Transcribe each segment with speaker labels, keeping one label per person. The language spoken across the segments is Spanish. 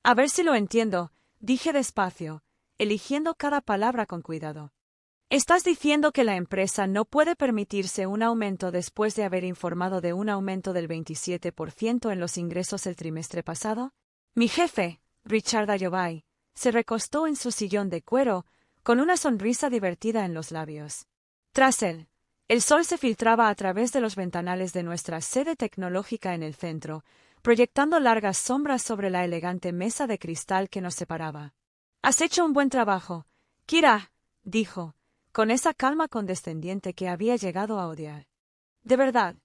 Speaker 1: A ver si lo entiendo, dije despacio, eligiendo cada palabra con cuidado. ¿Estás diciendo que la empresa no puede permitirse un aumento después de haber informado de un aumento del 27% en los ingresos el trimestre pasado? Mi jefe, Richard Ayobai, se recostó en su sillón de cuero, con una sonrisa divertida en los labios. Tras él, el sol se filtraba a través de los ventanales de nuestra sede tecnológica en el centro, proyectando largas sombras sobre la elegante mesa de cristal que nos separaba. «Has hecho un buen trabajo, Kira», dijo, con esa calma condescendiente que había llegado a odiar. «De verdad.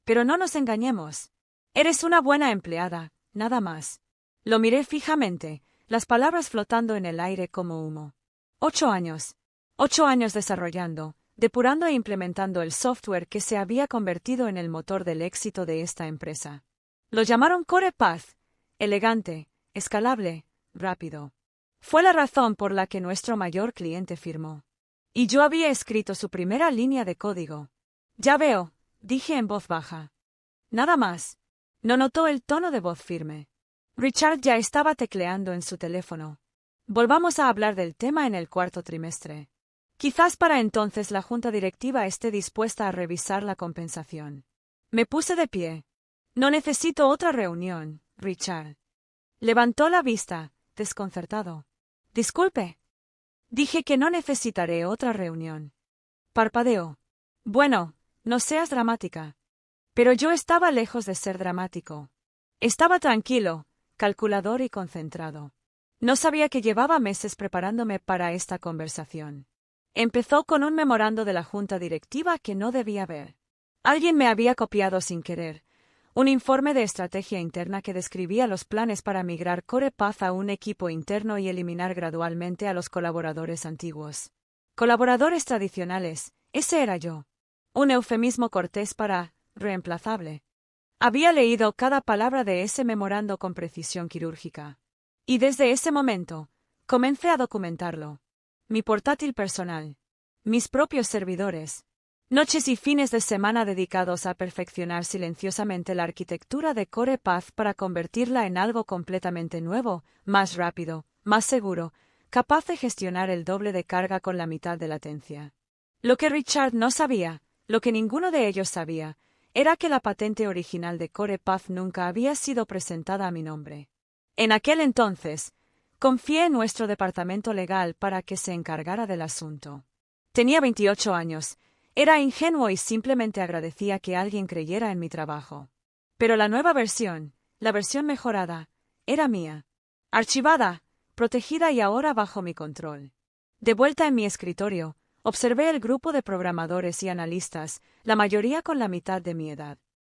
Speaker 1: Pero no nos engañemos. Eres una buena empleada, nada más». Lo miré fijamente, las palabras flotando en el aire como humo. 8 años. 8 años desarrollando, depurando e implementando el software que se había convertido en el motor del éxito de esta empresa. Lo llamaron Core Path, elegante, escalable, rápido. Fue la razón por la que nuestro mayor cliente firmó. Y yo había escrito su primera línea de código. «Ya veo», dije en voz baja. «Nada más». No notó el tono de voz firme. Richard ya estaba tecleando en su teléfono. «Volvamos a hablar del tema en el cuarto trimestre. Quizás para entonces la junta directiva esté dispuesta a revisar la compensación». Me puse de pie. «No necesito otra reunión, Richard». Levantó la vista, desconcertado. «Disculpe». Dije que no necesitaré otra reunión. Parpadeó. «Bueno, no seas dramática». Pero yo estaba lejos de ser dramático. Estaba tranquilo, calculador y concentrado. No sabía que llevaba meses preparándome para esta conversación. Empezó con un memorando de la junta directiva que no debía ver. Alguien me había copiado sin querer. Un informe de estrategia interna que describía los planes para migrar Core Path a un equipo interno y eliminar gradualmente a los colaboradores antiguos. Colaboradores tradicionales, ese era yo. Un eufemismo cortés para reemplazable. Había leído cada palabra de ese memorando con precisión quirúrgica. Y desde ese momento, comencé a documentarlo. Mi portátil personal. Mis propios servidores. Noches y fines de semana dedicados a perfeccionar silenciosamente la arquitectura de Core Path para convertirla en algo completamente nuevo, más rápido, más seguro, capaz de gestionar el doble de carga con la mitad de latencia. Lo que Richard no sabía, lo que ninguno de ellos sabía, era que la patente original de Core Path nunca había sido presentada a mi nombre. En aquel entonces, confié en nuestro departamento legal para que se encargara del asunto. Tenía 28 años. Era ingenuo y simplemente agradecía que alguien creyera en mi trabajo. Pero la nueva versión, la versión mejorada, era mía. Archivada, protegida y ahora bajo mi control. De vuelta en mi escritorio, observé el grupo de programadores y analistas, la mayoría con la mitad de mi edad.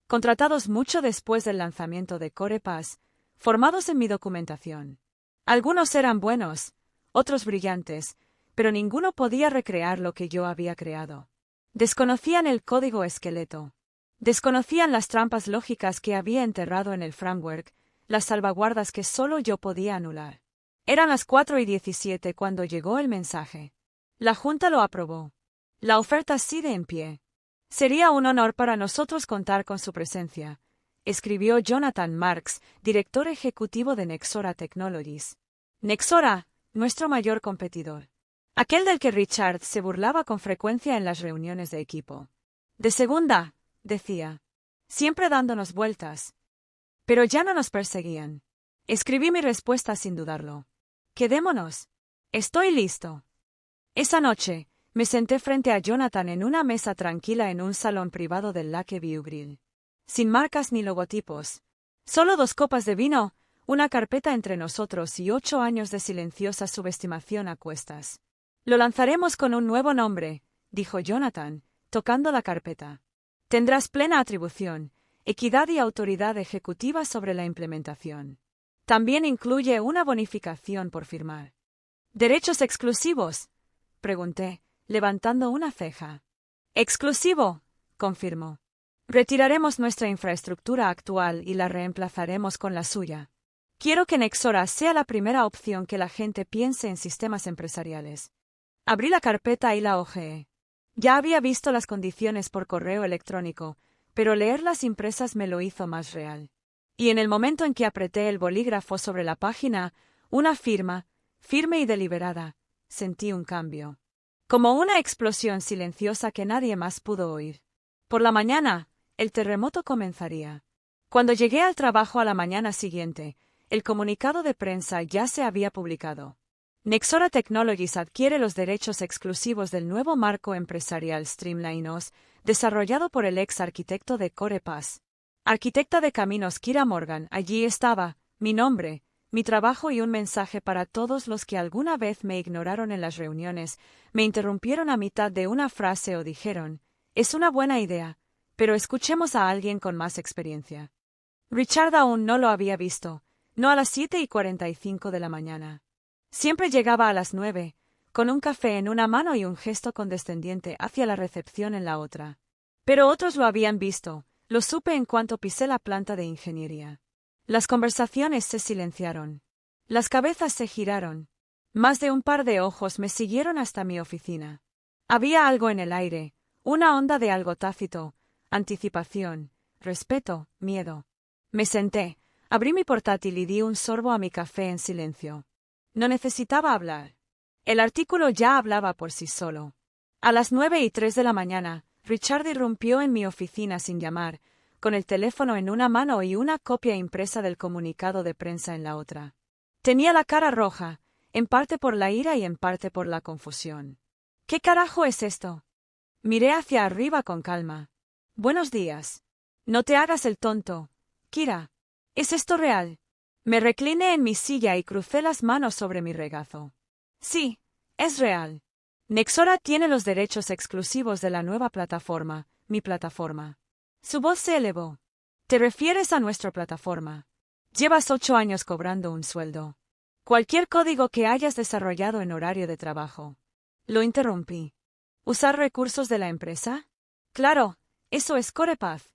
Speaker 1: Contratados mucho después del lanzamiento de Core Path, formados en mi documentación. Algunos eran buenos, otros brillantes, pero ninguno podía recrear lo que yo había creado. Desconocían el código esqueleto. Desconocían las trampas lógicas que había enterrado en el framework, las salvaguardas que solo yo podía anular. Eran las 4:17 cuando llegó el mensaje. La Junta lo aprobó. La oferta sigue en pie. Sería un honor para nosotros contar con su presencia, escribió Jonathan Marks, director ejecutivo de Nexora Technologies. Nexora, nuestro mayor competidor. Aquel del que Richard se burlaba con frecuencia en las reuniones de equipo. De segunda, decía. Siempre dándonos vueltas. Pero ya no nos perseguían. Escribí mi respuesta sin dudarlo. Quedémonos. Estoy listo. Esa noche, me senté frente a Jonathan en una mesa tranquila en un salón privado del Lakeview Grill. Sin marcas ni logotipos. Solo 2 copas de vino, una carpeta entre nosotros y 8 años de silenciosa subestimación a cuestas. Lo lanzaremos con un nuevo nombre, dijo Jonathan, tocando la carpeta. Tendrás plena atribución, equidad y autoridad ejecutiva sobre la implementación. También incluye una bonificación por firmar. ¿Derechos exclusivos?, pregunté, levantando una ceja. Exclusivo, confirmó. Retiraremos nuestra infraestructura actual y la reemplazaremos con la suya. Quiero que Nexora sea la primera opción que la gente piense en sistemas empresariales. Abrí la carpeta y la hojeé. Ya había visto las condiciones por correo electrónico, pero leerlas impresas me lo hizo más real. Y en el momento en que apreté el bolígrafo sobre la página, una firma, firme y deliberada, sentí un cambio. Como una explosión silenciosa que nadie más pudo oír. Por la mañana, el terremoto comenzaría. Cuando llegué al trabajo a la mañana siguiente, el comunicado de prensa ya se había publicado. Nexora Technologies adquiere los derechos exclusivos del nuevo marco empresarial Streamline OS, desarrollado por el ex arquitecto de CorePath. Arquitecta de caminos Kira Morgan, allí estaba, mi nombre, mi trabajo y un mensaje para todos los que alguna vez me ignoraron en las reuniones, me interrumpieron a mitad de una frase o dijeron, es una buena idea, pero escuchemos a alguien con más experiencia. Richard aún no lo había visto, no a las 7:45 de la mañana. Siempre llegaba a las 9, con un café en una mano y un gesto condescendiente hacia la recepción en la otra. Pero otros lo habían visto, lo supe en cuanto pisé la planta de ingeniería. Las conversaciones se silenciaron. Las cabezas se giraron. Más de un par de ojos me siguieron hasta mi oficina. Había algo en el aire, una onda de algo tácito, anticipación, respeto, miedo. Me senté, abrí mi portátil y di un sorbo a mi café en silencio. No necesitaba hablar. El artículo ya hablaba por sí solo. A las 9:03 de la mañana, Richard irrumpió en mi oficina sin llamar, con el teléfono en una mano y una copia impresa del comunicado de prensa en la otra. Tenía la cara roja, en parte por la ira y en parte por la confusión. ¿Qué carajo es esto? Miré hacia arriba con calma. Buenos días. No te hagas el tonto, Kira. ¿Es esto real? Me recliné en mi silla y crucé las manos sobre mi regazo. Sí, es real. Nexora tiene los derechos exclusivos de la nueva plataforma, mi plataforma. Su voz se elevó. ¿Te refieres a nuestra plataforma? Llevas 8 años cobrando un sueldo. Cualquier código que hayas desarrollado en horario de trabajo. Lo interrumpí. ¿Usar recursos de la empresa? Claro, eso es CorePath.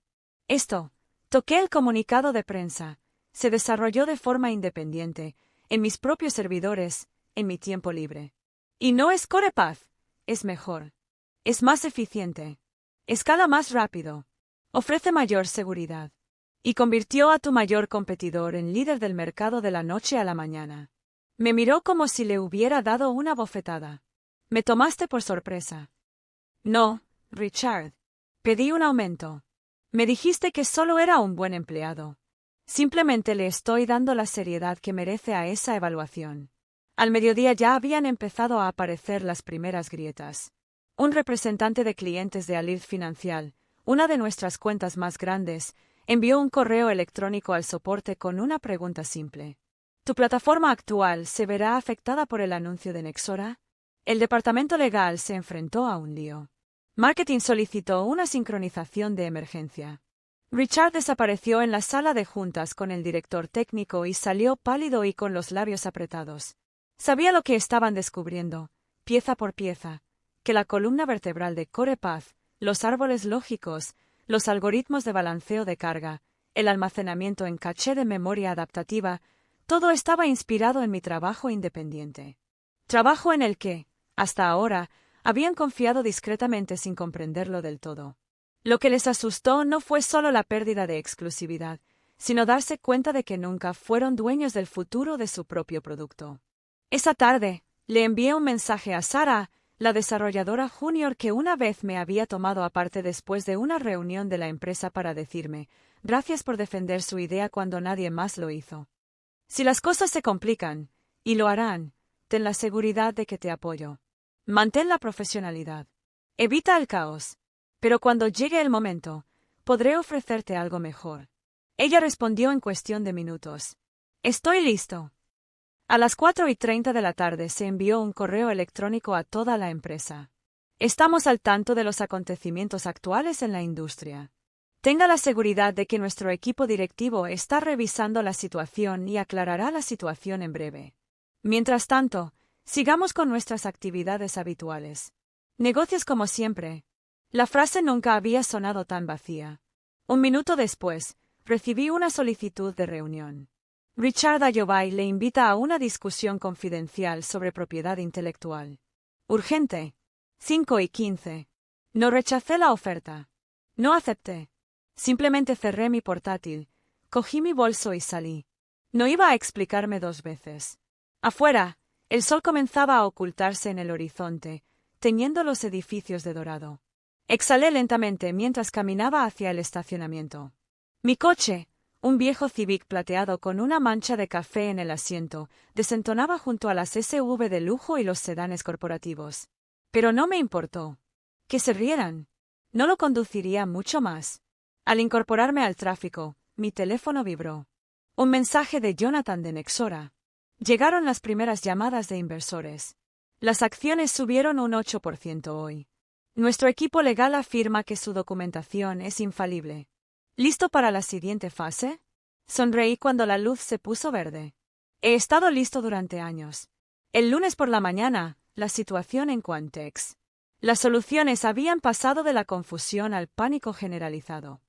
Speaker 1: Esto, toqué el comunicado de prensa, se desarrolló de forma independiente, en mis propios servidores, en mi tiempo libre. Y no es CorePath, es mejor. Es más eficiente. Escala más rápido. Ofrece mayor seguridad. Y convirtió a tu mayor competidor en líder del mercado de la noche a la mañana. Me miró como si le hubiera dado una bofetada. Me tomaste por sorpresa. No, Richard. Pedí un aumento. Me dijiste que solo era un buen empleado. Simplemente le estoy dando la seriedad que merece a esa evaluación. Al mediodía ya habían empezado a aparecer las primeras grietas. Un representante de clientes de Alid Financial, una de nuestras cuentas más grandes, envió un correo electrónico al soporte con una pregunta simple. ¿Tu plataforma actual se verá afectada por el anuncio de Nexora? El departamento legal se enfrentó a un lío. Marketing solicitó una sincronización de emergencia. Richard desapareció en la sala de juntas con el director técnico y salió pálido y con los labios apretados. Sabía lo que estaban descubriendo, pieza por pieza, que la columna vertebral de CorePath, los árboles lógicos, los algoritmos de balanceo de carga, el almacenamiento en caché de memoria adaptativa, todo estaba inspirado en mi trabajo independiente. Trabajo en el que, hasta ahora, habían confiado discretamente sin comprenderlo del todo. Lo que les asustó no fue solo la pérdida de exclusividad, sino darse cuenta de que nunca fueron dueños del futuro de su propio producto. Esa tarde, le envié un mensaje a Sarah, la desarrolladora junior que una vez me había tomado aparte después de una reunión de la empresa para decirme, gracias por defender su idea cuando nadie más lo hizo. Si las cosas se complican, y lo harán, ten la seguridad de que te apoyo. Mantén la profesionalidad. Evita el caos. Pero cuando llegue el momento, podré ofrecerte algo mejor. Ella respondió en cuestión de minutos. Estoy listo. A las 4:30 de la tarde se envió un correo electrónico a toda la empresa. Estamos al tanto de los acontecimientos actuales en la industria. Tenga la seguridad de que nuestro equipo directivo está revisando la situación y aclarará la situación en breve. Mientras tanto, sigamos con nuestras actividades habituales. Negocios como siempre. La frase nunca había sonado tan vacía. Un minuto después, recibí una solicitud de reunión. Richard Ayobay le invita a una discusión confidencial sobre propiedad intelectual. Urgente. 5:15. No rechacé la oferta. No acepté. Simplemente cerré mi portátil, Cogí mi bolso y salí. No iba a explicarme dos veces. Afuera, el sol comenzaba a ocultarse en el horizonte, teñiendo los edificios de dorado. Exhalé lentamente mientras caminaba hacia el estacionamiento. Mi coche, un viejo Civic plateado con una mancha de café en el asiento, desentonaba junto a las SUV de lujo y los sedanes corporativos. Pero no me importó. Que se rieran. No lo conduciría mucho más. Al incorporarme al tráfico, mi teléfono vibró. Un mensaje de Jonathan de Nexora. Llegaron las primeras llamadas de inversores. Las acciones subieron un 8% hoy. Nuestro equipo legal afirma que su documentación es infalible. ¿Listo para la siguiente fase? Sonreí cuando la luz se puso verde. He estado listo durante años. El lunes por la mañana, la situación en Quantex. Las soluciones habían pasado de la confusión al pánico generalizado.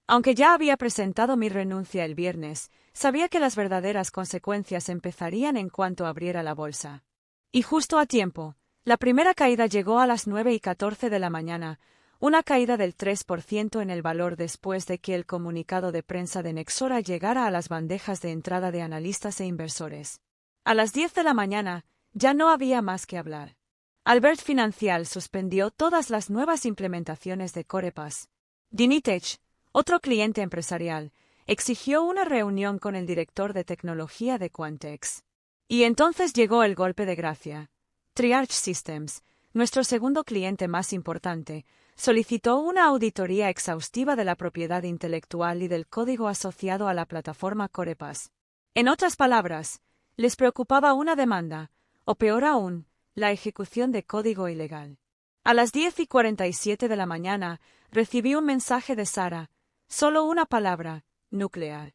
Speaker 1: Aunque ya había presentado mi renuncia el viernes, sabía que las verdaderas consecuencias empezarían en cuanto abriera la bolsa. Y justo a tiempo, la primera caída llegó a las 9:14 de la mañana, una caída del 3% en el valor después de que el comunicado de prensa de Nexora llegara a las bandejas de entrada de analistas e inversores. A las 10 de la mañana, ya no había más que hablar. Albert Financial suspendió todas las nuevas implementaciones de CorePass. Dinitech, otro cliente empresarial, exigió una reunión con el director de tecnología de Quantex. Y entonces llegó el golpe de gracia. Triarch Systems, nuestro segundo cliente más importante, solicitó una auditoría exhaustiva de la propiedad intelectual y del código asociado a la plataforma CorePass. En otras palabras, les preocupaba una demanda, o peor aún, la ejecución de código ilegal. A las 10:47 de la mañana, recibí un mensaje de Sara, solo una palabra, nuclear.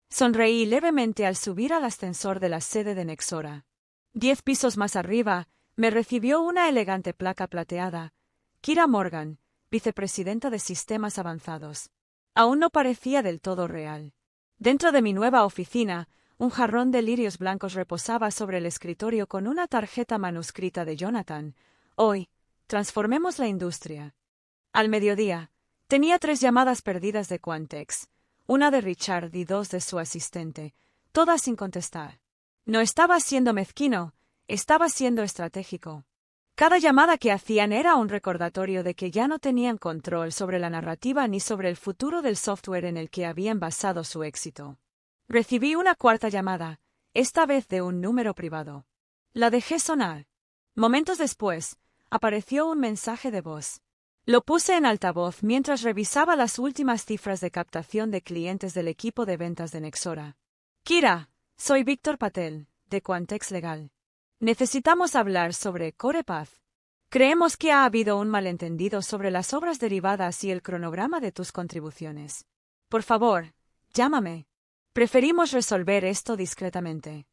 Speaker 1: Sonreí levemente al subir al ascensor de la sede de Nexora. 10 pisos más arriba, me recibió una elegante placa plateada. Kira Morgan, vicepresidenta de Sistemas Avanzados. Aún no parecía del todo real. Dentro de mi nueva oficina, un jarrón de lirios blancos reposaba sobre el escritorio con una tarjeta manuscrita de Jonathan. Hoy, transformemos la industria. Al mediodía, tenía 3 llamadas perdidas de Quantex, una de Richard y 2 de su asistente, todas sin contestar. No estaba siendo mezquino, estaba siendo estratégico. Cada llamada que hacían era un recordatorio de que ya no tenían control sobre la narrativa ni sobre el futuro del software en el que habían basado su éxito. Recibí una cuarta llamada, esta vez de un número privado. La dejé sonar. Momentos después, apareció un mensaje de voz. Lo puse en altavoz mientras revisaba las últimas cifras de captación de clientes del equipo de ventas de Nexora. Kira, soy Víctor Patel, de Quantex Legal. Necesitamos hablar sobre CorePath. Creemos que ha habido un malentendido sobre las obras derivadas y el cronograma de tus contribuciones. Por favor, llámame. Preferimos resolver esto discretamente.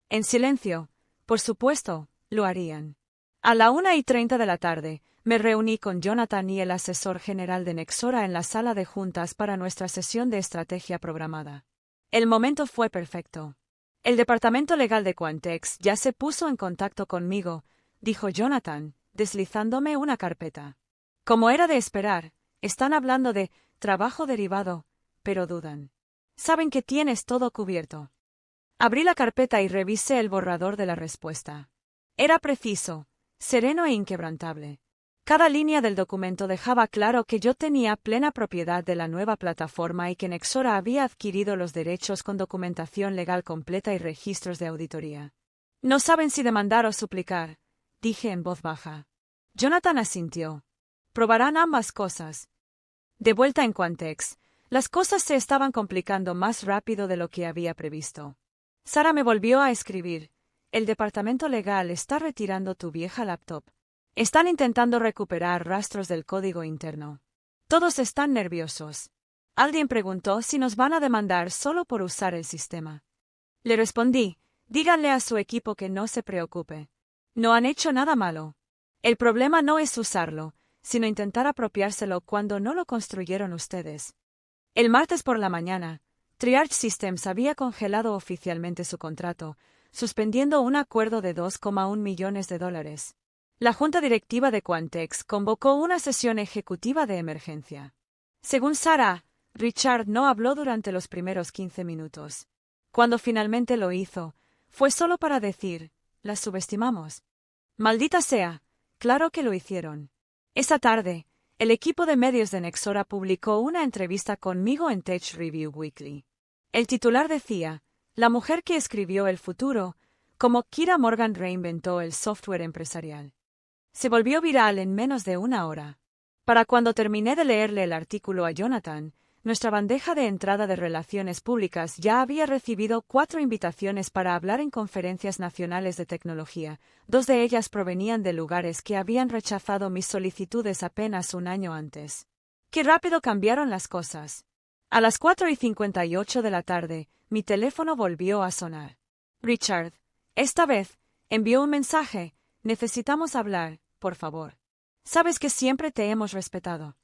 Speaker 1: En silencio, por supuesto, lo harían. A la 1:30 de la tarde, me reuní con Jonathan y el asesor general de Nexora en la sala de juntas para nuestra sesión de estrategia programada. El momento fue perfecto. El departamento legal de Quantex ya se puso en contacto conmigo, dijo Jonathan, deslizándome una carpeta. Como era de esperar, están hablando de trabajo derivado, pero dudan. Saben que tienes todo cubierto. Abrí la carpeta y revisé el borrador de la respuesta. Era preciso, sereno e inquebrantable. Cada línea del documento dejaba claro que yo tenía plena propiedad de la nueva plataforma y que Nexora había adquirido los derechos con documentación legal completa y registros de auditoría. No saben si demandar o suplicar, dije en voz baja. Jonathan asintió. Probarán ambas cosas. De vuelta en Quantex, las cosas se estaban complicando más rápido de lo que había previsto. Sara me volvió a escribir. El departamento legal está retirando tu vieja laptop. Están intentando recuperar rastros del código interno. Todos están nerviosos. Alguien preguntó si nos van a demandar solo por usar el sistema. Le respondí, díganle a su equipo que no se preocupe. No han hecho nada malo. El problema no es usarlo, sino intentar apropiárselo cuando no lo construyeron ustedes. El martes por la mañana, Triarch Systems había congelado oficialmente su contrato, suspendiendo un acuerdo de $2,1 millones. La junta directiva de Quantex convocó una sesión ejecutiva de emergencia. Según Sara, Richard no habló durante los primeros 15 minutos. Cuando finalmente lo hizo, fue solo para decir, las subestimamos. Maldita sea, claro que lo hicieron. Esa tarde, el equipo de medios de Nexora publicó una entrevista conmigo en Tech Review Weekly. El titular decía, la mujer que escribió el futuro, como Kira Morgan reinventó el software empresarial. Se volvió viral en menos de una hora. Para cuando terminé de leerle el artículo a Jonathan, nuestra bandeja de entrada de relaciones públicas ya había recibido 4 invitaciones para hablar en conferencias nacionales de tecnología, 2 de ellas provenían de lugares que habían rechazado mis solicitudes apenas un año antes. ¡Qué rápido cambiaron las cosas! A las 4:58 de la tarde, mi teléfono volvió a sonar. Richard, esta vez, envió un mensaje, necesitamos hablar, por favor. Sabes que siempre te hemos respetado.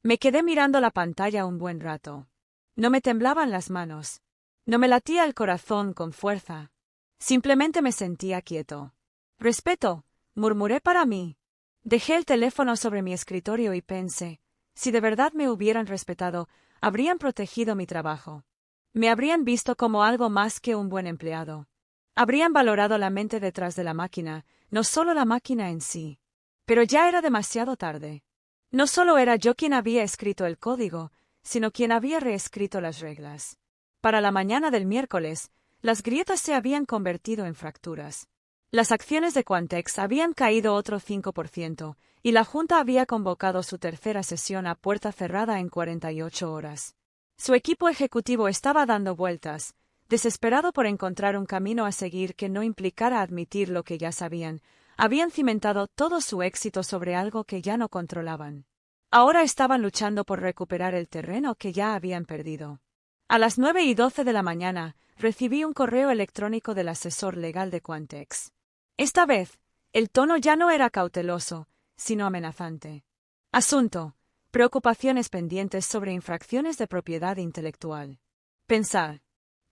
Speaker 1: Me quedé mirando la pantalla un buen rato. No me temblaban las manos. No me latía el corazón con fuerza. Simplemente me sentía quieto. Respeto, murmuré para mí. Dejé el teléfono sobre mi escritorio y pensé, si de verdad me hubieran respetado, habrían protegido mi trabajo. Me habrían visto como algo más que un buen empleado. Habrían valorado la mente detrás de la máquina, no solo la máquina en sí. Pero ya era demasiado tarde. No solo era yo quien había escrito el código, sino quien había reescrito las reglas. Para la mañana del miércoles, las grietas se habían convertido en fracturas. Las acciones de Quantex habían caído otro 5%, y la Junta había convocado su tercera sesión a puerta cerrada en 48 horas. Su equipo ejecutivo estaba dando vueltas, desesperado por encontrar un camino a seguir que no implicara admitir lo que ya sabían. Habían cimentado todo su éxito sobre algo que ya no controlaban. Ahora estaban luchando por recuperar el terreno que ya habían perdido. A las 9:12 de la mañana, recibí un correo electrónico del asesor legal de Quantex. Esta vez, el tono ya no era cauteloso, sino amenazante. Asunto: preocupaciones pendientes sobre infracciones de propiedad intelectual. Pensad.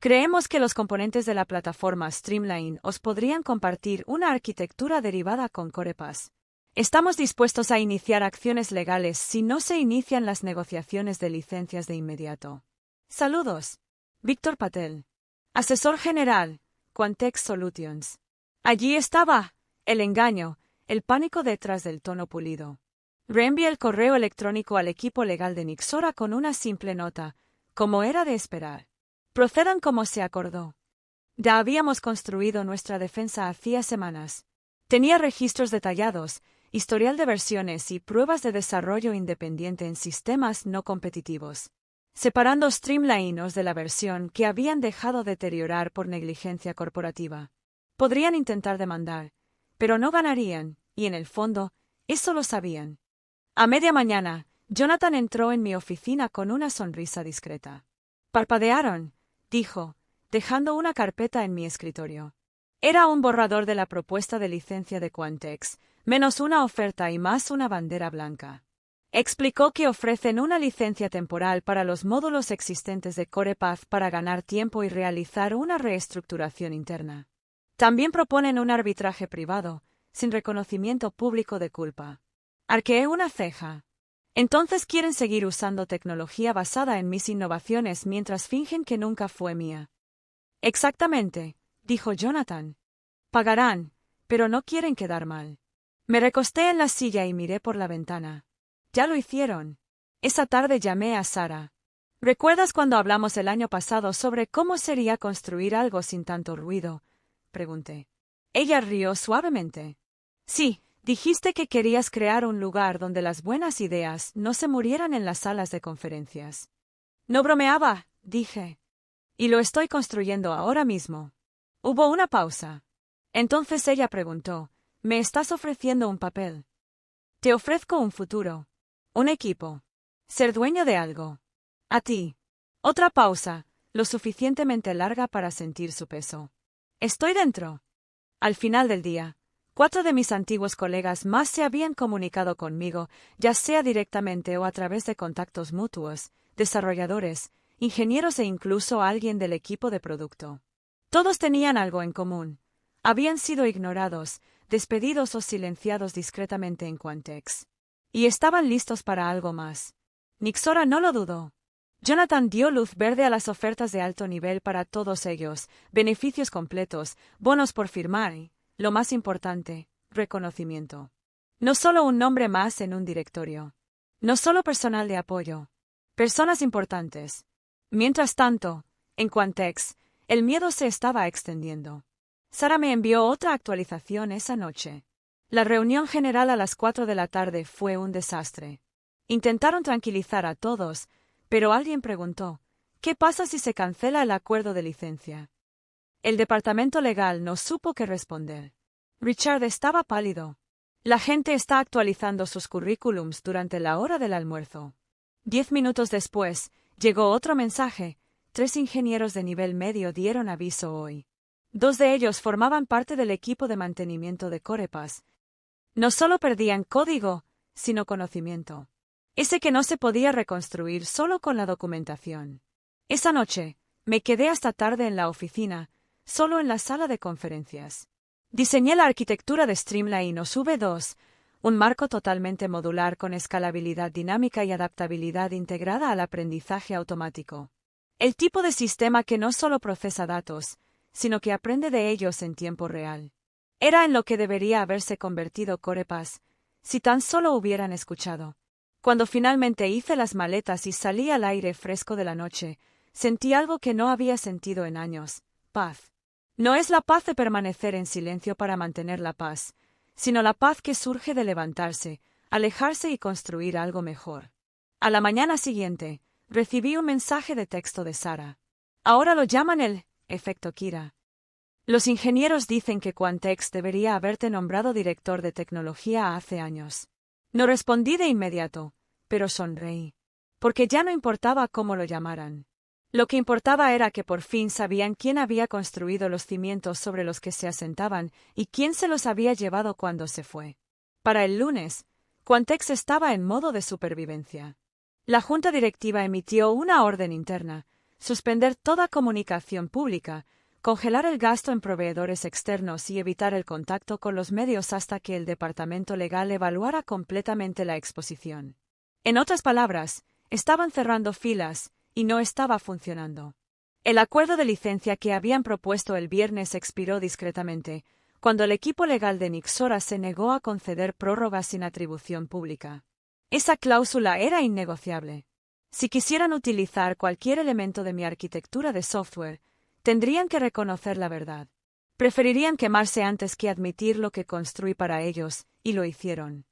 Speaker 1: Creemos que los componentes de la plataforma Streamline os podrían compartir una arquitectura derivada con CorePass. Estamos dispuestos a iniciar acciones legales si no se inician las negociaciones de licencias de inmediato. Saludos. Víctor Patel. Asesor general, Quantex Solutions. Allí estaba, el engaño, el pánico detrás del tono pulido. Reenvié el correo electrónico al equipo legal de Nexora con una simple nota, como era de esperar. Procedan como se acordó. Ya habíamos construido nuestra defensa hacía semanas. Tenía registros detallados, historial de versiones y pruebas de desarrollo independiente en sistemas no competitivos. Separando Streamlinos de la versión que habían dejado deteriorar por negligencia corporativa. Podrían intentar demandar, pero no ganarían, y en el fondo, eso lo sabían. A media mañana, Jonathan entró en mi oficina con una sonrisa discreta. Parpadearon, dijo, dejando una carpeta en mi escritorio. Era un borrador de la propuesta de licencia de Quantex, menos una oferta y más una bandera blanca. Explicó que ofrecen una licencia temporal para los módulos existentes de CorePath para ganar tiempo y realizar una reestructuración interna. También proponen un arbitraje privado, sin reconocimiento público de culpa. Arqueé una ceja. Entonces quieren seguir usando tecnología basada en mis innovaciones mientras fingen que nunca fue mía. Exactamente, dijo Jonathan. Pagarán, pero no quieren quedar mal. Me recosté en la silla y miré por la ventana. Ya lo hicieron. Esa tarde llamé a Sara. ¿Recuerdas cuando hablamos el año pasado sobre cómo sería construir algo sin tanto ruido? Pregunté. Ella rió suavemente. Sí. Dijiste que querías crear un lugar donde las buenas ideas no se murieran en las salas de conferencias. No bromeaba, dije. Y lo estoy construyendo ahora mismo. Hubo una pausa. Entonces ella preguntó, ¿me estás ofreciendo un papel? Te ofrezco un futuro. Un equipo. Ser dueño de algo. A ti. Otra pausa, lo suficientemente larga para sentir su peso. Estoy dentro. Al final del día, 4 de mis antiguos colegas más se habían comunicado conmigo, ya sea directamente o a través de contactos mutuos, desarrolladores, ingenieros e incluso alguien del equipo de producto. Todos tenían algo en común. Habían sido ignorados, despedidos o silenciados discretamente en Quantex. Y estaban listos para algo más. Nexora no lo dudó. Jonathan dio luz verde a las ofertas de alto nivel para todos ellos, beneficios completos, bonos por firmar y, lo más importante, reconocimiento. No solo un nombre más en un directorio. No solo personal de apoyo. Personas importantes. Mientras tanto, en Quantex, el miedo se estaba extendiendo. Sara me envió otra actualización esa noche. La reunión general a las 4 de la tarde fue un desastre. Intentaron tranquilizar a todos, pero alguien preguntó, ¿qué pasa si se cancela el acuerdo de licencia? El departamento legal no supo qué responder. Richard estaba pálido. La gente está actualizando sus currículums durante la hora del almuerzo. 10 minutos después, llegó otro mensaje. 3 ingenieros de nivel medio dieron aviso hoy. 2 de ellos formaban parte del equipo de mantenimiento de Corepas. No solo perdían código, sino conocimiento. Ese que no se podía reconstruir solo con la documentación. Esa noche, me quedé hasta tarde en la oficina, solo en la sala de conferencias. Diseñé la arquitectura de Streamline OS V2, un marco totalmente modular con escalabilidad dinámica y adaptabilidad integrada al aprendizaje automático. El tipo de sistema que no solo procesa datos, sino que aprende de ellos en tiempo real. Era en lo que debería haberse convertido Corepas, si tan solo hubieran escuchado. Cuando finalmente hice las maletas y salí al aire fresco de la noche, sentí algo que no había sentido en años: paz. No es la paz de permanecer en silencio para mantener la paz, sino la paz que surge de levantarse, alejarse y construir algo mejor. A la mañana siguiente, recibí un mensaje de texto de Sara. Ahora lo llaman el efecto Kira. Los ingenieros dicen que Quantex debería haberte nombrado director de tecnología hace años. No respondí de inmediato, pero sonreí. Porque ya no importaba cómo lo llamaran. Lo que importaba era que por fin sabían quién había construido los cimientos sobre los que se asentaban y quién se los había llevado cuando se fue. Para el lunes, Quantex estaba en modo de supervivencia. La junta directiva emitió una orden interna: suspender toda comunicación pública, congelar el gasto en proveedores externos y evitar el contacto con los medios hasta que el departamento legal evaluara completamente la exposición. En otras palabras, estaban cerrando filas, y no estaba funcionando. El acuerdo de licencia que habían propuesto el viernes expiró discretamente, cuando el equipo legal de Nixora se negó a conceder prórrogas sin atribución pública. Esa cláusula era innegociable. Si quisieran utilizar cualquier elemento de mi arquitectura de software, tendrían que reconocer la verdad. Preferirían quemarse antes que admitir lo que construí para ellos, y lo hicieron.